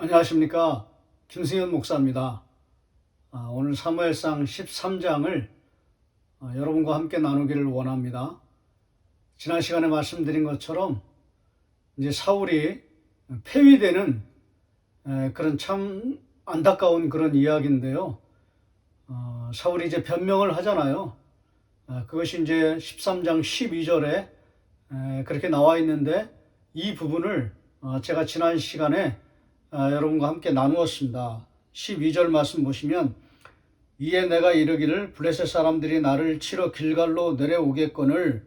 안녕하십니까. 김승현 목사입니다. 오늘 사무엘상 13장을 여러분과 함께 나누기를 원합니다. 지난 시간에 말씀드린 것처럼 이제 사울이 폐위되는 그런 참 안타까운 그런 이야기인데요. 사울이 이제 변명을 하잖아요. 그것이 이제 13장 12절에 그렇게 나와 있는데 이 부분을 제가 지난 시간에 여러분과 함께 나누었습니다. 12절 말씀 보시면 이에 내가 이르기를 블레셋 사람들이 나를 치러 길갈로 내려오겠거늘.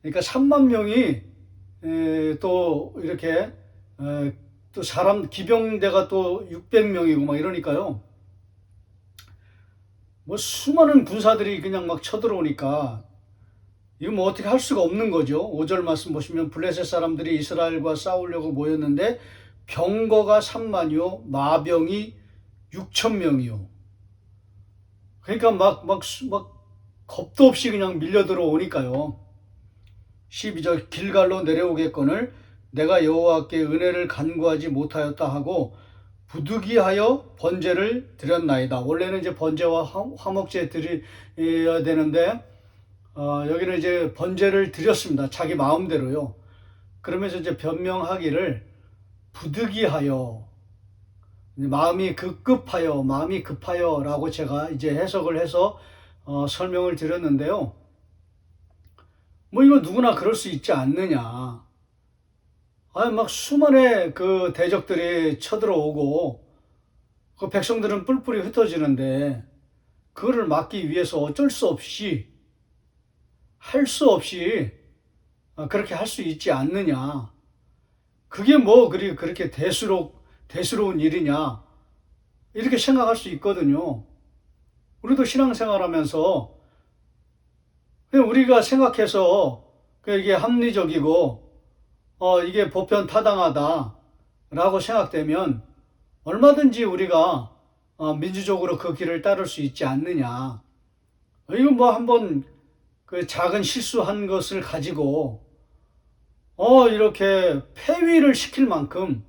그러니까 3만 명이 또 이렇게 또 사람 기병대가 또 600명이고 막 이러니까요. 뭐 수많은 군사들이 그냥 막 쳐들어오니까 이거 뭐 어떻게 할 수가 없는 거죠. 5절 말씀 보시면 블레셋 사람들이 이스라엘과 싸우려고 모였는데 병거가 3만이요 마병이 6,000명이요. 그러니까 막 겁도 없이 그냥 밀려 들어오니까요. 12절 길갈로 내려오겠거늘 내가 여호와께 은혜를 간구하지 못하였다 하고 부득이하여 번제를 드렸나이다. 원래는 이제 번제와 화목제 드려야 되는데 여기는 이제 번제를 드렸습니다. 자기 마음대로요. 그러면서 이제 변명하기를 부득이하여, 마음이 급급하여, 마음이 급하여 라고 제가 이제 해석을 해서 설명을 드렸는데요. 뭐 이거 누구나 그럴 수 있지 않느냐. 막 수많은 그 대적들이 쳐들어오고 그 백성들은 뿔뿔이 흩어지는데 그거를 막기 위해서 어쩔 수 없이 할 수 없이 그렇게 할 수 있지 않느냐. 그게 뭐 그렇게 대수로운 일이냐 이렇게 생각할 수 있거든요. 우리도 신앙생활 하면서 그냥 우리가 생각해서 이게 합리적이고 이게 보편 타당하다 라고 생각되면 얼마든지 우리가 민주적으로 그 길을 따를 수 있지 않느냐. 이건 뭐 한번 그 작은 실수한 것을 가지고 이렇게 폐위를 시킬 만큼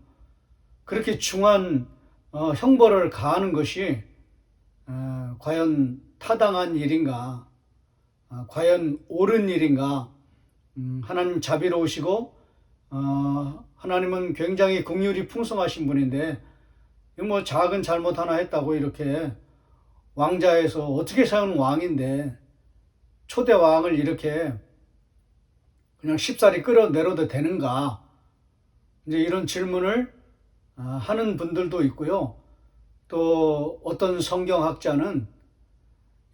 그렇게 중한 형벌을 가하는 것이 과연 타당한 일인가, 과연 옳은 일인가. 하나님 자비로우시고 하나님은 굉장히 긍휼이 풍성하신 분인데 뭐 작은 잘못 하나 했다고 이렇게 왕자에서 어떻게 사는 왕인데 초대 왕을 이렇게 그냥 쉽사리 끌어내려도 되는가? 이제 이런 질문을 하는 분들도 있고요. 또 어떤 성경학자는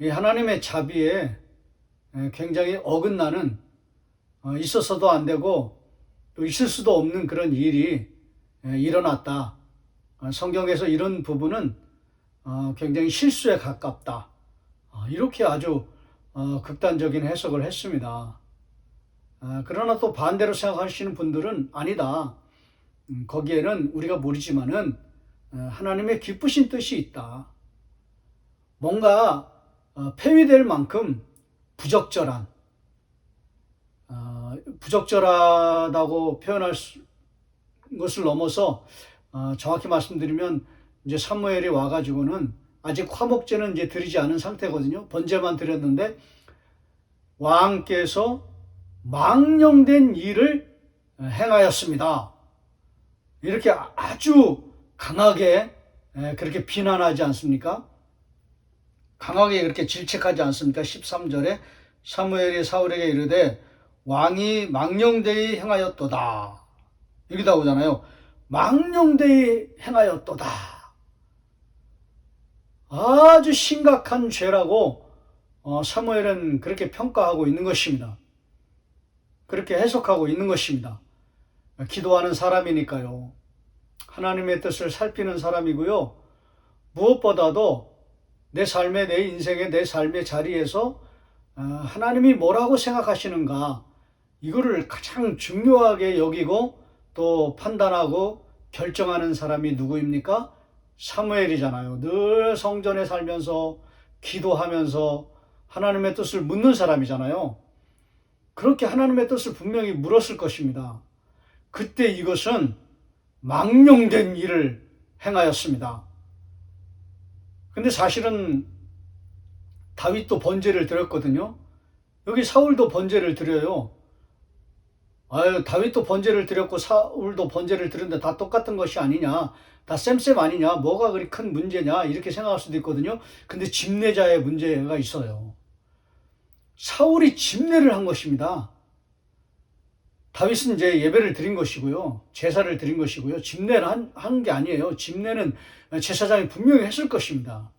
이 하나님의 자비에 굉장히 어긋나는 있어서도 안 되고 또 있을 수도 없는 그런 일이 일어났다. 성경에서 이런 부분은 굉장히 실수에 가깝다. 이렇게 아주 극단적인 해석을 했습니다. 그러나 또 반대로 생각하시는 분들은 아니다. 거기에는 우리가 모르지만은 하나님의 기쁘신 뜻이 있다. 뭔가 폐위될 만큼 부적절하다고 표현할 것을 넘어서 정확히 말씀드리면 이제 사무엘이 와가지고는 아직 화목제는 이제 드리지 않은 상태거든요. 번제만 드렸는데 왕께서 망령된 일을 행하였습니다. 이렇게 아주 강하게 그렇게 비난하지 않습니까? 강하게 그렇게 질책하지 않습니까? 13절에 사무엘이 사울에게 이르되 왕이 망령되이 행하였도다. 여기 나오잖아요. 망령되이 행하였도다. 아주 심각한 죄라고 사무엘은 그렇게 평가하고 있는 것입니다. 그렇게 해석하고 있는 것입니다. 기도하는 사람이니까요. 하나님의 뜻을 살피는 사람이고요. 무엇보다도 내 삶의, 내 인생의, 내 삶의 자리에서 하나님이 뭐라고 생각하시는가, 이거를 가장 중요하게 여기고 또 판단하고 결정하는 사람이 누구입니까? 사무엘이잖아요. 늘 성전에 살면서 기도하면서 하나님의 뜻을 묻는 사람이잖아요. 그렇게 하나님의 뜻을 분명히 물었을 것입니다. 그때 이것은 망령된 일을 행하였습니다. 근데 사실은 다윗도 번제를 드렸거든요. 여기 사울도 번제를 드려요. 아유, 다윗도 번제를 드렸고 사울도 번제를 드렸는데 다 똑같은 것이 아니냐, 다 쌤쌤 아니냐, 뭐가 그리 큰 문제냐, 이렇게 생각할 수도 있거든요. 근데 집례자의 문제가 있어요. 사울이 집례를 한 것입니다. 다윗은 이제 예배를 드린 것이고요, 제사를 드린 것이고요, 집례를 한 게 아니에요. 집례는 제사장이 분명히 했을 것입니다.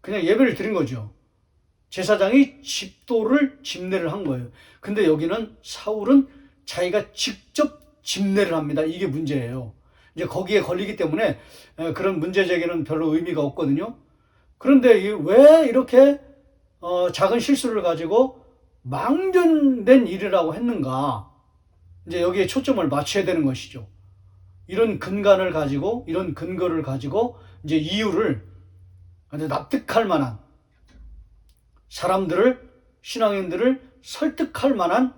그냥 예배를 드린 거죠. 제사장이 집도를 집례를 한 거예요. 근데 여기는 사울은 자기가 직접 집례를 합니다. 이게 문제예요. 이제 거기에 걸리기 때문에 그런 문제 제기는 별로 의미가 없거든요. 그런데 왜 이렇게 작은 실수를 가지고 망령된 일이라고 했는가? 이제 여기에 초점을 맞춰야 되는 것이죠. 이런 근간을 가지고, 이런 근거를 가지고 이제 이유를 납득할 만한, 사람들을, 신앙인들을 설득할 만한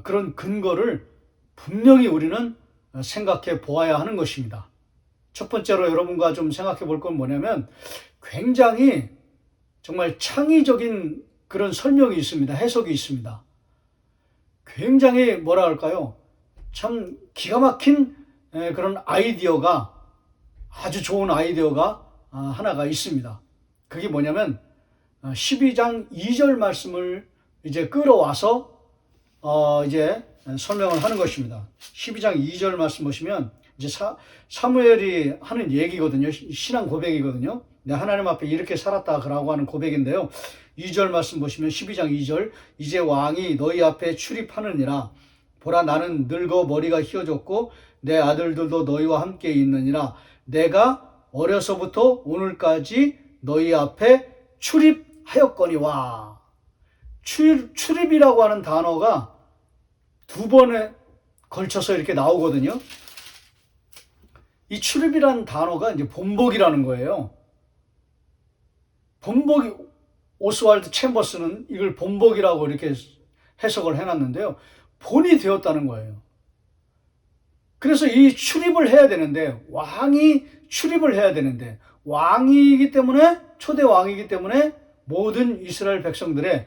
그런 근거를 분명히 우리는 생각해 보아야 하는 것입니다. 첫 번째로 여러분과 좀 생각해 볼 건 뭐냐면, 굉장히 정말 창의적인 그런 설명이 있습니다. 해석이 있습니다. 굉장히 뭐라 할까요? 참 기가 막힌 그런 아이디어가, 아주 좋은 아이디어가 하나가 있습니다. 그게 뭐냐면 12장 2절 말씀을 이제 끌어와서 이제 설명을 하는 것입니다. 12장 2절 말씀 보시면 이제 사무엘이 하는 얘기거든요. 신앙 고백이거든요. 내가 하나님 앞에 이렇게 살았다라고 하는 고백인데요. 2절 말씀 보시면 12장 2절, 이제 왕이 너희 앞에 출입하느니라. 보라, 나는 늙어 머리가 휘어졌고 내 아들들도 너희와 함께 있느니라. 내가 어려서부터 오늘까지 너희 앞에 출입하였거니와. 출입이라고 하는 단어가 두 번에 걸쳐서 이렇게 나오거든요. 이 출입이라는 단어가 이제 본복이라는 거예요. 본복이, 오스왈드 챔버스는 이걸 본복이라고 이렇게 해석을 해놨는데요. 본이 되었다는 거예요. 그래서 이 출입을 해야 되는데, 왕이 출입을 해야 되는데, 왕이기 때문에, 초대 왕이기 때문에 모든 이스라엘 백성들의,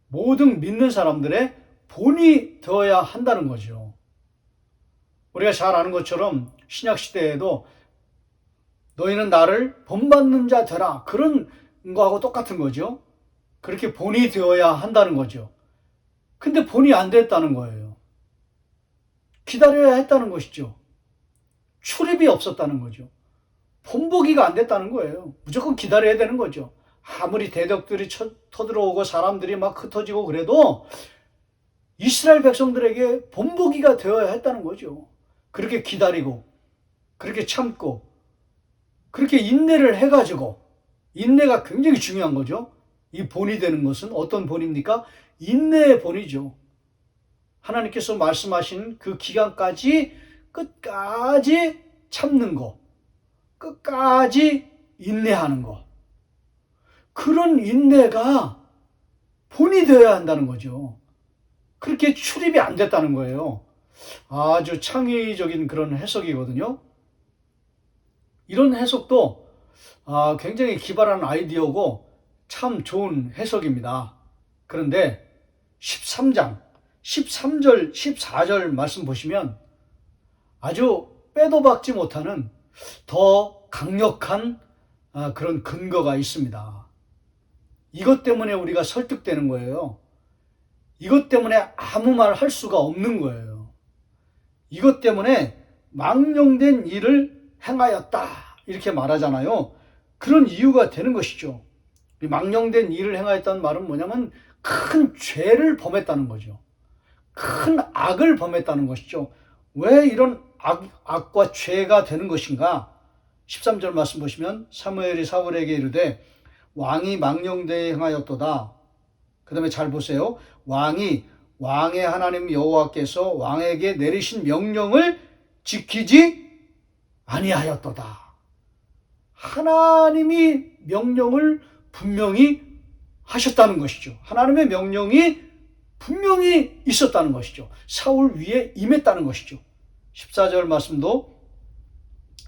모든 믿는 사람들의 본이 되어야 한다는 거죠. 우리가 잘 아는 것처럼 신약 시대에도 너희는 나를 본받는 자 되라, 그런 거하고 똑같은 거죠. 그렇게 본이 되어야 한다는 거죠. 근데 본이 안 됐다는 거예요. 기다려야 했다는 것이죠. 출입이 없었다는 거죠. 본보기가 안 됐다는 거예요. 무조건 기다려야 되는 거죠. 아무리 대적들이 터들어오고 사람들이 막 흩어지고 그래도 이스라엘 백성들에게 본보기가 되어야 했다는 거죠. 그렇게 기다리고, 그렇게 참고, 그렇게 인내를 해가지고, 인내가 굉장히 중요한 거죠. 이 본이 되는 것은 어떤 본입니까? 인내의 본이죠. 하나님께서 말씀하신 그 기간까지 끝까지 참는 거, 끝까지 인내하는 거, 그런 인내가 본이 되어야 한다는 거죠. 그렇게 출입이 안 됐다는 거예요. 아주 창의적인 그런 해석이거든요. 이런 해석도 굉장히 기발한 아이디어고 참 좋은 해석입니다. 그런데 13장 13절 14절 말씀 보시면 아주 빼도 박지 못하는 더 강력한 그런 근거가 있습니다. 이것 때문에 우리가 설득되는 거예요. 이것 때문에 아무 말 할 수가 없는 거예요. 이것 때문에 망령된 일을 행하였다, 이렇게 말하잖아요. 그런 이유가 되는 것이죠. 망령된 일을 행하였다는 말은 뭐냐면 큰 죄를 범했다는 거죠. 큰 악을 범했다는 것이죠. 왜 이런 악과 죄가 되는 것인가? 13절 말씀 보시면 사무엘이 사울에게 이르되 왕이 망령되이 행하였도다. 그 다음에 잘 보세요. 왕의 하나님 여호와께서 왕에게 내리신 명령을 지키지 아니하였도다. 하나님이 명령을 분명히 하셨다는 것이죠. 하나님의 명령이 분명히 있었다는 것이죠. 사울 위에 임했다는 것이죠. 14절 말씀도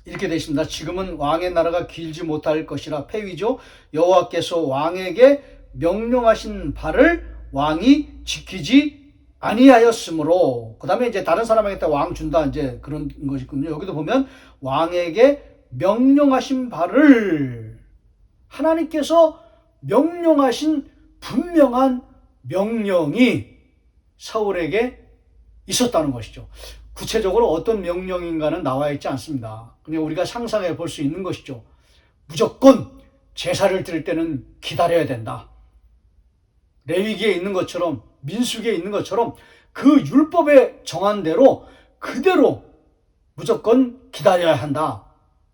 이렇게 되어 있습니다. 지금은 왕의 나라가 길지 못할 것이라 폐위죠. 여호와께서 왕에게 명령하신 바를 왕이 지키지 아니하였으므로. 그 다음에 이제 다른 사람에게 왕 준다 이제 그런 것이군요. 여기도 보면 왕에게 명령하신 바를, 하나님께서 명령하신 분명한 명령이 사울에게 있었다는 것이죠. 구체적으로 어떤 명령인가는 나와 있지 않습니다. 그냥 우리가 상상해 볼 수 있는 것이죠. 무조건 제사를 드릴 때는 기다려야 된다. 레위기에 있는 것처럼, 민수기에 있는 것처럼 그 율법에 정한 대로 그대로 무조건 기다려야 한다.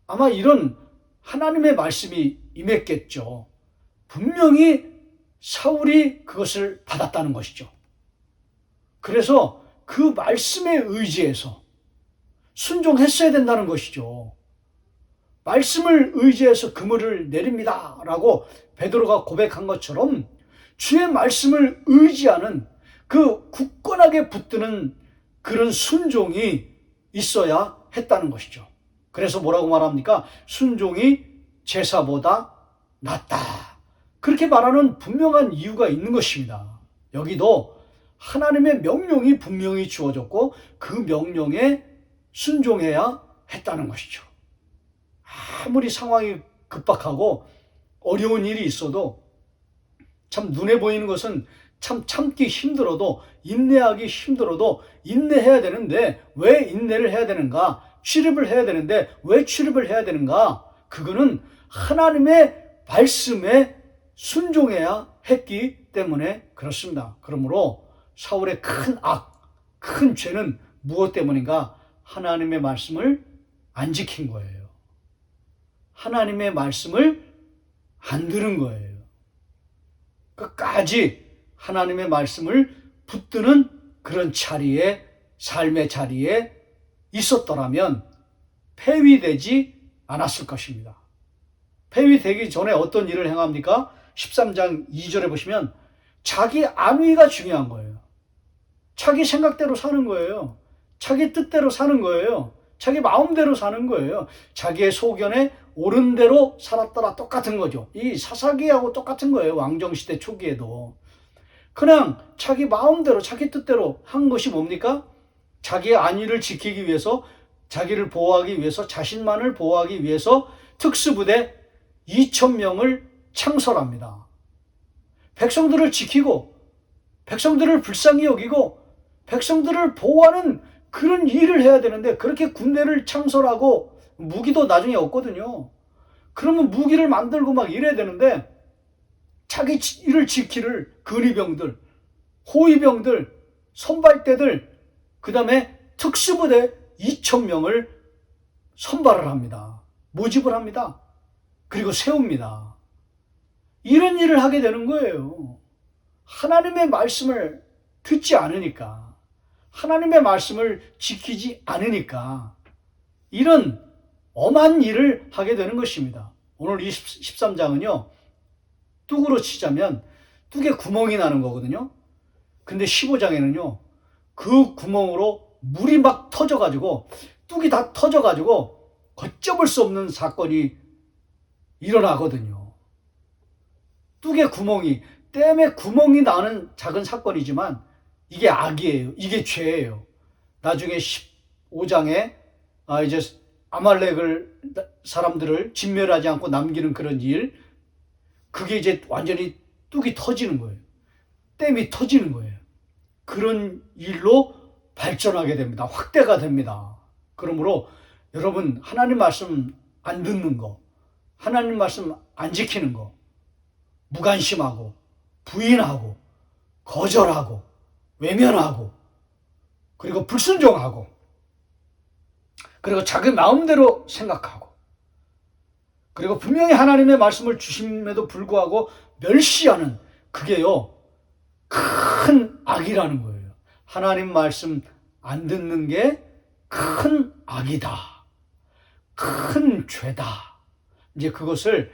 아마 이런 하나님의 말씀이 임했겠죠. 분명히 사울이 그것을 받았다는 것이죠. 그래서 그 말씀에 의지해서 순종했어야 된다는 것이죠. 말씀을 의지해서 그물을 내립니다 라고 베드로가 고백한 것처럼 주의 말씀을 의지하는 그 굳건하게 붙드는 그런 순종이 있어야 했다는 것이죠. 그래서 뭐라고 말합니까? 순종이 제사보다 낫다. 그렇게 말하는 분명한 이유가 있는 것입니다. 여기도 하나님의 명령이 분명히 주어졌고 그 명령에 순종해야 했다는 것이죠. 아무리 상황이 급박하고 어려운 일이 있어도 참 눈에 보이는 것은 참 참기 힘들어도, 인내하기 힘들어도 인내해야 되는데 왜 인내를 해야 되는가? 출입을 해야 되는데 왜 출입을 해야 되는가? 그거는 하나님의 말씀에 순종해야 했기 때문에 그렇습니다. 그러므로 사울의 큰 악, 큰 죄는 무엇 때문인가? 하나님의 말씀을 안 지킨 거예요. 하나님의 말씀을 안 들은 거예요. 끝까지 하나님의 말씀을 붙드는 그런 자리에, 삶의 자리에 있었더라면 폐위되지 않았을 것입니다. 폐위되기 전에 어떤 일을 행합니까? 13장 2절에 보시면 자기 안위가 중요한 거예요. 자기 생각대로 사는 거예요. 자기 뜻대로 사는 거예요. 자기 마음대로 사는 거예요. 자기의 소견에 옳은 대로 살았더라 똑같은 거죠. 이 사사기하고 똑같은 거예요. 왕정시대 초기에도. 그냥 자기 마음대로 자기 뜻대로 한 것이 뭡니까? 자기의 안위를 지키기 위해서, 자기를 보호하기 위해서, 자신만을 보호하기 위해서 특수부대 2,000명을 창설합니다. 백성들을 지키고 백성들을 불쌍히 여기고 백성들을 보호하는 그런 일을 해야 되는데 그렇게 군대를 창설하고 무기도 나중에 없거든요. 그러면 무기를 만들고 막 이래야 되는데 자기 일을 지키를 근위병들, 호위병들, 선발대들, 그 다음에 특수부대 2,000명을 선발을 합니다. 모집을 합니다. 그리고 세웁니다. 이런 일을 하게 되는 거예요. 하나님의 말씀을 듣지 않으니까, 하나님의 말씀을 지키지 않으니까 이런 엄한 일을 하게 되는 것입니다. 오늘 13장은요. 뚝으로 치자면 뚝에 구멍이 나는 거거든요. 근데 15장에는요. 그 구멍으로 물이 막 터져가지고 뚝이 다 터져가지고 걷잡을 수 없는 사건이 일어나거든요. 뚝에 구멍이, 댐에 구멍이 나는 작은 사건이지만 이게 악이에요. 이게 죄예요. 나중에 15장에 이제 아말렉을 사람들을 진멸하지 않고 남기는 그런 일, 그게 이제 완전히 뚝이 터지는 거예요. 댐이 터지는 거예요. 그런 일로 발전하게 됩니다. 확대가 됩니다. 그러므로 여러분, 하나님 말씀 안 듣는 거, 하나님 말씀 안 지키는 거, 무관심하고 부인하고 거절하고 외면하고 그리고 불순종하고 그리고 자기 마음대로 생각하고 그리고 분명히 하나님의 말씀을 주심에도 불구하고 멸시하는, 그게요 큰 악이라는 거예요. 하나님 말씀 안 듣는 게 큰 악이다, 큰 죄다. 이제 그것을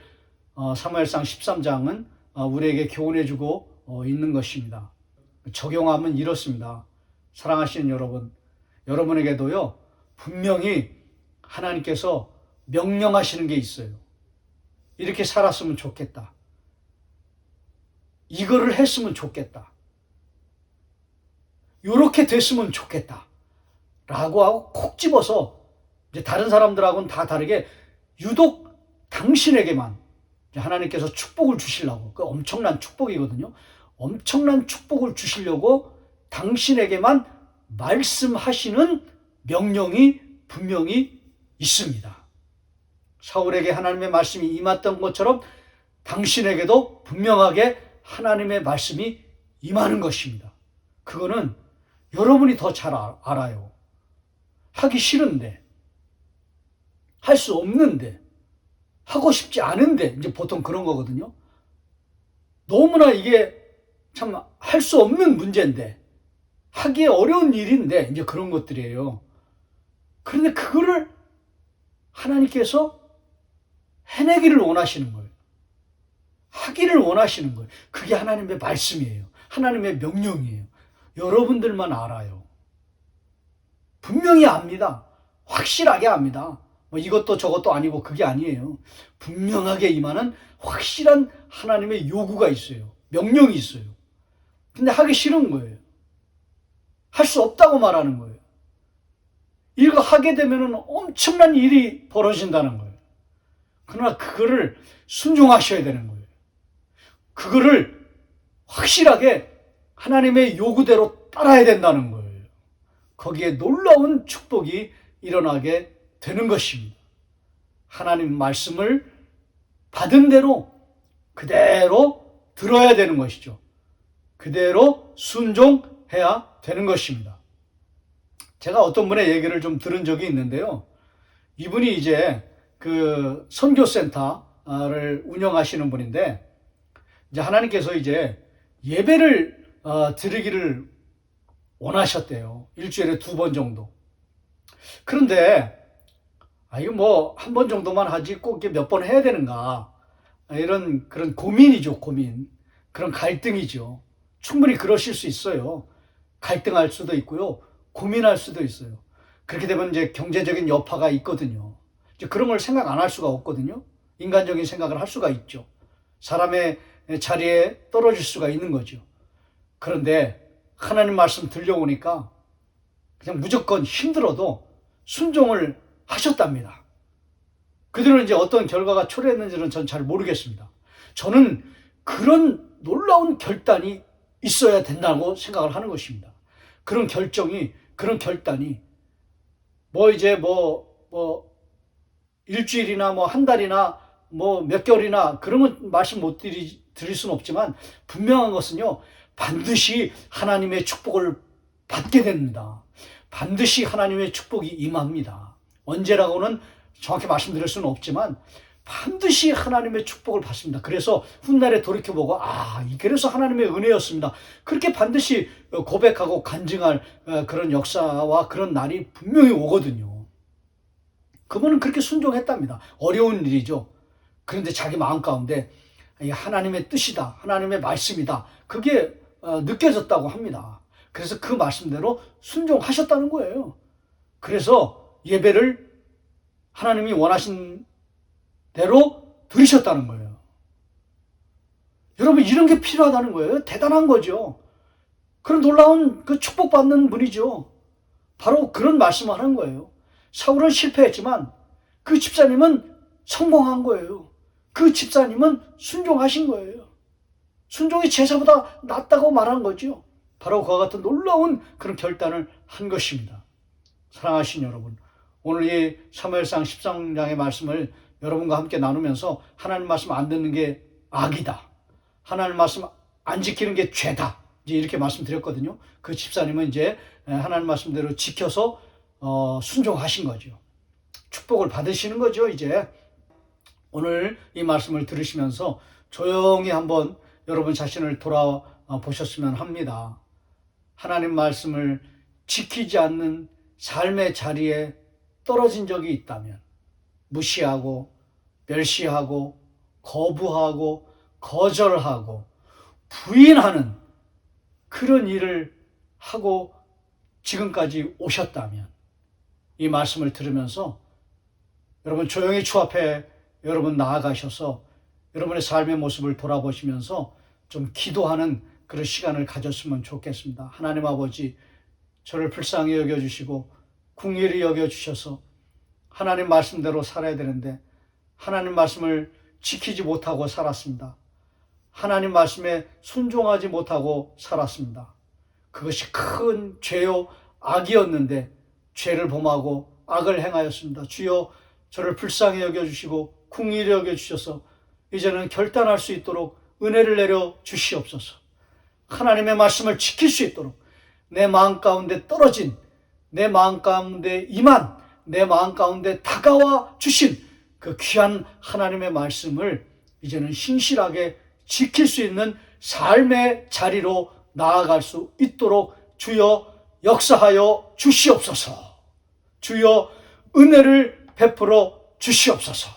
사무엘상 13장은 우리에게 교훈해주고 있는 것입니다. 적용하면 이렇습니다. 사랑하시는 여러분, 여러분에게도요 분명히 하나님께서 명령하시는 게 있어요. 이렇게 살았으면 좋겠다. 이거를 했으면 좋겠다. 이렇게 됐으면 좋겠다. 라고 하고 콕 집어서 이제 다른 사람들하고는 다 다르게 유독 당신에게만 하나님께서 축복을 주시려고, 그 엄청난 축복이거든요. 엄청난 축복을 주시려고 당신에게만 말씀하시는 명령이 분명히 있습니다. 사울에게 하나님의 말씀이 임했던 것처럼 당신에게도 분명하게 하나님의 말씀이 임하는 것입니다. 그거는 여러분이 더 잘 알아요. 하기 싫은데, 할 수 없는데, 하고 싶지 않은데, 이제 보통 그런 거거든요. 너무나 이게 참 할 수 없는 문제인데, 하기 어려운 일인데, 이제 그런 것들이에요. 그런데 그거를 하나님께서 해내기를 원하시는 거예요. 하기를 원하시는 거예요. 그게 하나님의 말씀이에요. 하나님의 명령이에요. 여러분들만 알아요. 분명히 압니다. 확실하게 압니다. 뭐 이것도 저것도 아니고 그게 아니에요. 분명하게 임하는 확실한 하나님의 요구가 있어요. 명령이 있어요. 근데 하기 싫은 거예요. 할 수 없다고 말하는 거예요. 이거 하게 되면 엄청난 일이 벌어진다는 거예요. 그러나 그거를 순종하셔야 되는 거예요. 그거를 확실하게 하나님의 요구대로 따라야 된다는 거예요. 거기에 놀라운 축복이 일어나게 되는 것입니다. 하나님 말씀을 받은 대로 그대로 들어야 되는 것이죠. 그대로 순종해야 되는 것입니다. 제가 어떤 분의 얘기를 좀 들은 적이 있는데요. 이분이 이제 그 선교센터를 운영하시는 분인데, 이제 하나님께서 이제 예배를 드리기를 원하셨대요. 일주일에 2번 정도. 그런데 이거 뭐 한 번 정도만 하지 꼭 몇 번 해야 되는가, 이런 그런 고민이죠. 고민. 그런 갈등이죠. 충분히 그러실 수 있어요. 갈등할 수도 있고요. 고민할 수도 있어요. 그렇게 되면 이제 경제적인 여파가 있거든요. 이제 그런 걸 생각 안 할 수가 없거든요. 인간적인 생각을 할 수가 있죠. 사람의 자리에 떨어질 수가 있는 거죠. 그런데 하나님 말씀 들려오니까 그냥 무조건 힘들어도 순종을 하셨답니다. 그들은 이제 어떤 결과가 초래했는지는 전 잘 모르겠습니다. 저는 그런 놀라운 결단이 있어야 된다고 생각을 하는 것입니다. 그런 결정이, 그런 결단이 이제 일주일이나 한 달이나 몇 개월이나 그런 건 말씀 못 드릴 수는 없지만, 분명한 것은요, 반드시 하나님의 축복을 받게 됩니다. 반드시 하나님의 축복이 임합니다. 언제라고는 정확히 말씀드릴 수는 없지만 반드시 하나님의 축복을 받습니다. 그래서 훗날에 돌이켜보고 그래서 하나님의 은혜였습니다. 그렇게 반드시 고백하고 간증할 그런 역사와 그런 날이 분명히 오거든요. 그분은 그렇게 순종했답니다. 어려운 일이죠. 그런데 자기 마음 가운데 하나님의 뜻이다, 하나님의 말씀이다, 그게 느껴졌다고 합니다. 그래서 그 말씀대로 순종하셨다는 거예요. 그래서 예배를 하나님이 원하신 대로 드리셨다는 거예요. 여러분, 이런 게 필요하다는 거예요. 대단한 거죠. 그런 놀라운 그 축복받는 분이죠. 바로 그런 말씀을 하는 거예요. 사울은 실패했지만 그 집사님은 성공한 거예요. 그 집사님은 순종하신 거예요. 순종이 제사보다 낫다고 말한 거죠. 바로 그와 같은 놀라운 그런 결단을 한 것입니다. 사랑하신 여러분, 오늘 이 사무엘상 13장의 말씀을 여러분과 함께 나누면서 하나님 말씀 안 듣는 게 악이다, 하나님 말씀 안 지키는 게 죄다, 이제 이렇게 말씀드렸거든요. 그 집사님은 이제 하나님 말씀대로 지켜서 순종하신 거죠. 축복을 받으시는 거죠. 이제 오늘 이 말씀을 들으시면서 조용히 한번 여러분 자신을 돌아보셨으면 합니다. 하나님 말씀을 지키지 않는 삶의 자리에 떨어진 적이 있다면, 무시하고 멸시하고 거부하고 거절하고 부인하는 그런 일을 하고 지금까지 오셨다면, 이 말씀을 들으면서 여러분 조용히 주 앞에 여러분 나아가셔서 여러분의 삶의 모습을 돌아보시면서 좀 기도하는 그런 시간을 가졌으면 좋겠습니다. 하나님 아버지, 저를 불쌍히 여겨주시고 긍휼히 여겨주셔서 하나님 말씀대로 살아야 되는데 하나님 말씀을 지키지 못하고 살았습니다. 하나님 말씀에 순종하지 못하고 살았습니다. 그것이 큰 죄요 악이었는데 죄를 범하고 악을 행하였습니다. 주여, 저를 불쌍히 여겨주시고 긍휼히 여겨주셔서 이제는 결단할 수 있도록 은혜를 내려 주시옵소서. 하나님의 말씀을 지킬 수 있도록 내 마음 가운데 떨어진, 내 마음 가운데 임한, 내 마음 가운데 다가와 주신 그 귀한 하나님의 말씀을 이제는 신실하게 지킬 수 있는 삶의 자리로 나아갈 수 있도록 주여 역사하여 주시옵소서. 주여 은혜를 베풀어 주시옵소서.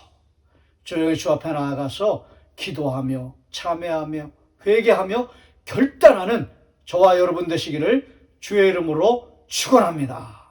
조용히 주 앞에 나아가서 기도하며 참회하며 회개하며 결단하는 저와 여러분 되시기를 주의 이름으로 축원합니다.